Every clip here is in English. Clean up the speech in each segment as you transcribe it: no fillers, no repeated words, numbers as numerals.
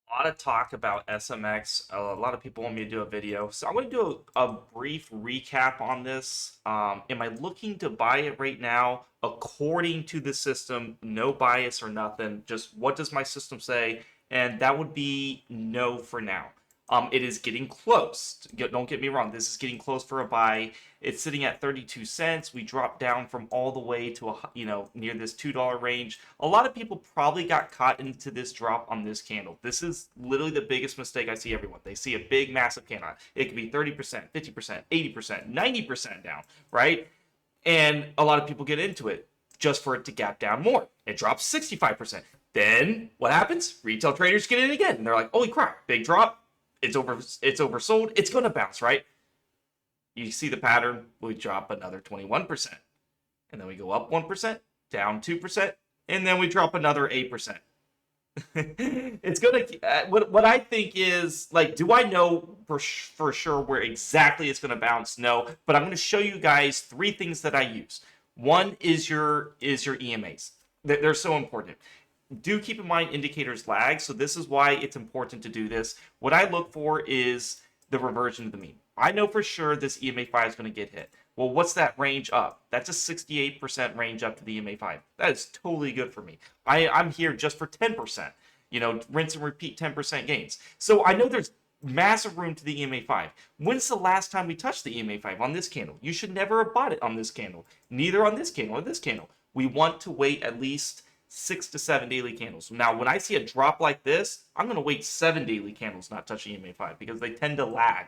A lot of talk about SMX. A lot of people want me to do a video. So I'm going to do a brief recap on this. Am I looking to buy it right now? According to the system, no bias or nothing. Just what does my system say? And that would be no for now. It is getting close. Don't get me wrong. This is getting close for a buy. It's sitting at 32 cents. We dropped down from all the way to near this $2 range. A lot of people probably got caught into this drop on this candle. This is literally the biggest mistake I see everyone. They see a big massive candle. It could be 30%, 50%, 80%, 90% down, right? And a lot of people get into it just for it to gap down more. It drops 65%. Then what happens? Retail traders get in again. And they're like, holy crap, big drop. It's oversold. It's going to bounce, right? You see the pattern. We drop another 21%. And then we go up 1%, down 2%, and then we drop another 8%. It's gonna what I think is like, do I know for sure where exactly it's gonna bounce? No, but I'm gonna show you guys three things that I use. One is your EMAs. They're so important. Do keep in mind indicators lag, so this is why it's important to do this. What I look for is the reversion to the mean. I know for sure this EMA5 is going to get hit. Well, what's that range up? That's a 68% range up to the EMA5. That is totally good for me. I'm here just for 10%. Rinse and repeat 10% gains. So I know there's massive room to the EMA5. When's the last time we touched the EMA5 on this candle? You should never have bought it on this candle. Neither on this candle or this candle. We want to wait at least 6 to 7 daily candles. Now, when I see a drop like this, I'm going to wait 7 daily candles not touching EMA5 because they tend to lag.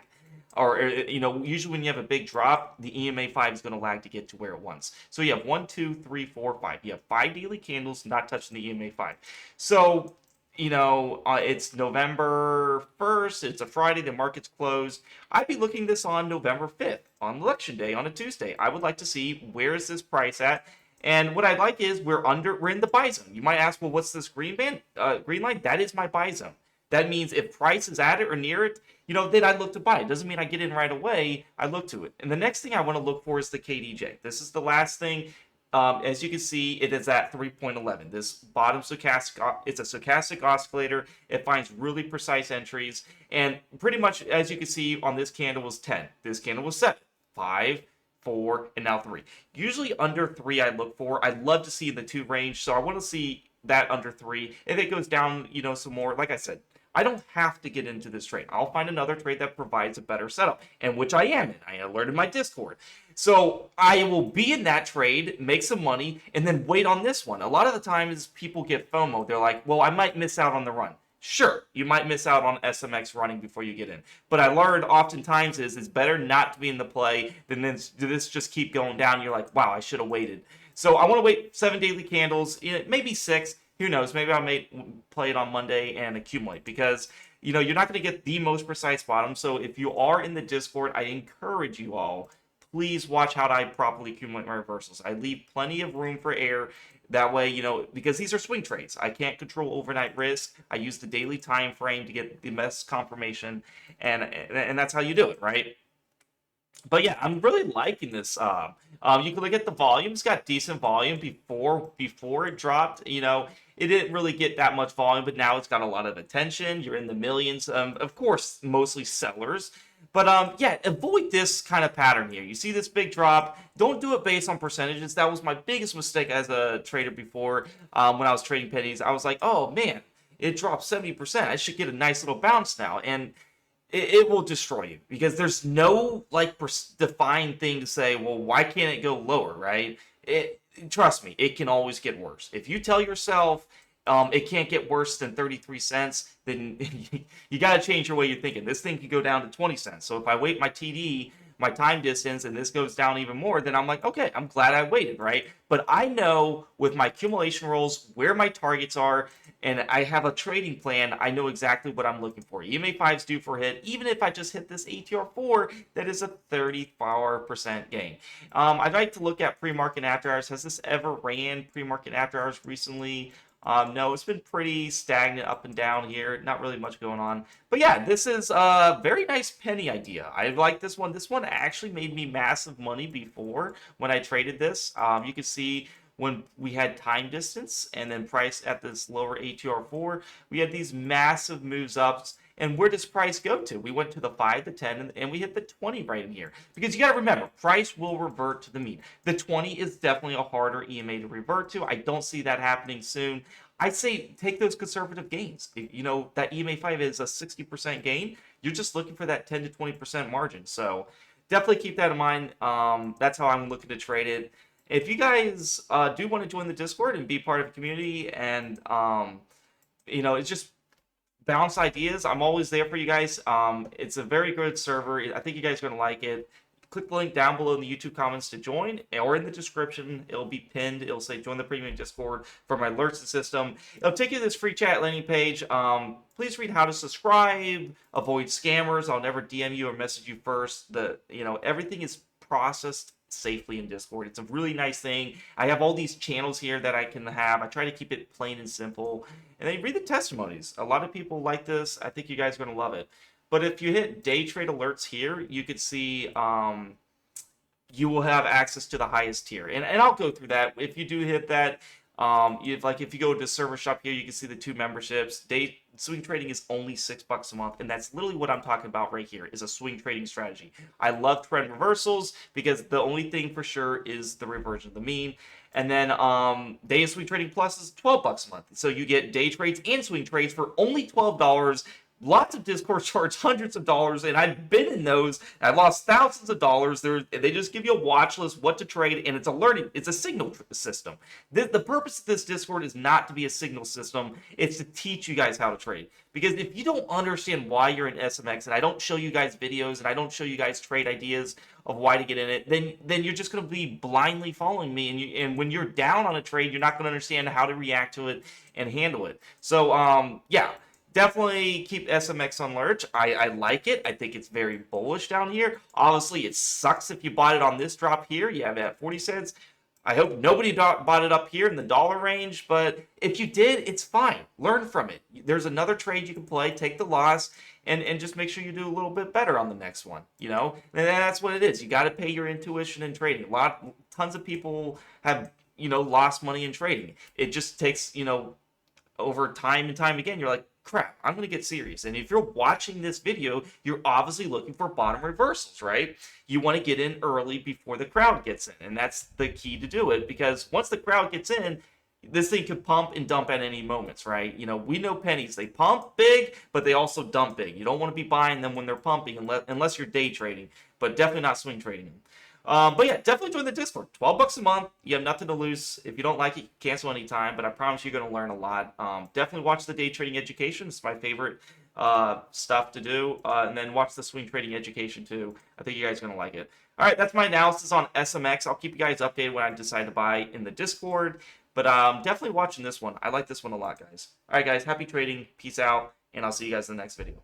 Or, usually when you have a big drop, the EMA5 is going to lag to get to where it wants. So you have 1, 2, 3, 4, 5. You have 5 daily candles not touching the EMA5. So, it's November 1st. It's a Friday. The market's closed. I'd be looking this on November 5th, on election day, on a Tuesday. I would like to see where is this price at. And what I like is we're in the buy zone. You might ask, well, what's this green line? That is my buy zone. That means if price is at it or near it, then I look to buy. It doesn't mean I get in right away. I look to it. And the next thing I want to look for is the KDJ. This is the last thing. As you can see, it is at 3.11. This bottom stochastic, it's a stochastic oscillator. It finds really precise entries. And pretty much, as you can see, on this candle was 10. This candle was 7, 5, 4, and now 3. Usually under 3 I look for. I love to see the 2 range, so I want to see that under 3. If it goes down, some more, like I said, I don't have to get into this trade. I'll find another trade that provides a better setup, and which I am in. I alerted my Discord. So I will be in that trade, make some money, and then wait on this one. A lot of the times people get FOMO. They're like, well, I might miss out on the run. Sure, you might miss out on SMX running before you get in. But I learned oftentimes is it's better not to be in the play than this just keep going down. You're like, wow, I should have waited. So I want to wait 7 daily candles, maybe 6. Who knows? Maybe I may play it on Monday and accumulate because, you're not going to get the most precise bottom. So if you are in the Discord, I encourage you all, please watch how I properly accumulate my reversals. I leave plenty of room for error. That way, because these are swing trades. I can't control overnight risk. I use the daily time frame to get the best confirmation, and that's how you do it, right? But yeah, I'm really liking this. You can look at the volume. It's got decent volume before it dropped. It didn't really get that much volume, but now it's got a lot of attention. You're in the millions. Of course, mostly sellers. But yeah, avoid this kind of pattern here. You see this big drop. Don't do it based on percentages. That was my biggest mistake as a trader before. When I was trading pennies, I was like, oh man, it dropped 70%. I should get a nice little bounce now. And it will destroy you because there's no defined thing to say, well, why can't it go lower, right? Trust me, it can always get worse. If you tell yourself it can't get worse than 33 cents, then you got to change your way you're thinking. This thing could go down to 20 cents. So if I wait my TD, my time distance, and this goes down even more, then I'm like, okay, I'm glad I waited, right? But I know with my accumulation rolls where my targets are, and I have a trading plan. I know exactly what I'm looking for. EMA5 is due for a hit. Even if I just hit this ATR4, that is a 34% gain. I'd like to look at pre-market and after hours. Has this ever ran pre-market and after hours recently? No, it's been pretty stagnant up and down here. Not really much going on. But yeah, this is a very nice penny idea. I like this one. This one actually made me massive money before when I traded this. You can see when we had time distance and then price at this lower ATR4, we had these massive moves up. And where does price go to? We went to the 5, the 10, and we hit the 20 right in here. Because you got to remember, price will revert to the mean. The 20 is definitely a harder EMA to revert to. I don't see that happening soon. I say take those conservative gains. You know, that EMA 5 is a 60% gain. You're just looking for that 10 to 20% margin. So definitely keep that in mind. That's how I'm looking to trade it. If you guys do want to join the Discord and be part of the community and, you know, it's just bounce ideas, I'm always there for you guys. It's a very good server. I think you guys are going to like it. Click the link down below in the YouTube comments to join, or in the description. It'll be pinned. It'll say join the premium Discord for my alerts system. It'll take you to this free chat landing page. Please read how to subscribe, avoid scammers. I'll never DM you or message you first. You know, everything is processed safely in Discord. It's a really nice thing. I have all these channels here that I can have. I try to keep it plain and simple. And then read the testimonies. A lot of people like this. I think you guys are going to love it. But if you hit day trade alerts here, you can see you will have access to the highest tier. And I'll go through that. If you do hit that, if you go to server shop here, you can see the 2 memberships. Day swing trading is only $6 a month, and that's literally what I'm talking about right here, is a swing trading strategy. I love trend reversals because the only thing for sure is the reversion of the mean. And then day of swing trading plus is $12 a month. So you get day trades and swing trades for only $12. Lots of Discord charge hundreds of dollars, and I've been in those. I've lost thousands of dollars. They just give you a watch list, what to trade, and it's a learning. It's a signal system. The purpose of this Discord is not to be a signal system. It's to teach you guys how to trade. Because if you don't understand why you're in SMX, and I don't show you guys videos, and I don't show you guys trade ideas of why to get in it, then you're just going to be blindly following me. And when you're down on a trade, you're not going to understand how to react to it and handle it. So, yeah. Definitely keep SMX on alert. I like it. I think it's very bullish down here. Obviously, it sucks if you bought it on this drop here. You have it at 40 cents. I hope nobody bought it up here in the dollar range, but if you did, it's fine. Learn from it. There's another trade you can play. Take the loss and just make sure you do a little bit better on the next one. You know, and that's what it is. You got to pay your intuition in trading. Tons of people have, you know, lost money in trading. It just takes, you know, over time and time again, you're like, crap, I'm going to get serious. And if you're watching this video, you're obviously looking for bottom reversals, right? You want to get in early before the crowd gets in. And that's the key to do it, because once the crowd gets in, this thing could pump and dump at any moments, right? You know, we know pennies. They pump big, but they also dump big. You don't want to be buying them when they're pumping unless you're day trading, but definitely not swing trading them. But yeah, definitely join the Discord. $12 a month. You have nothing to lose. If you don't like it, you can cancel anytime. But I promise you're going to learn a lot. Definitely watch the day trading education. It's my favorite stuff to do. And then watch the swing trading education too. I think you guys are going to like it. All right, that's my analysis on SMX. I'll keep you guys updated when I decide to buy in the Discord. But definitely watching this one. I like this one a lot, guys. All right, guys. Happy trading. Peace out. And I'll see you guys in the next video.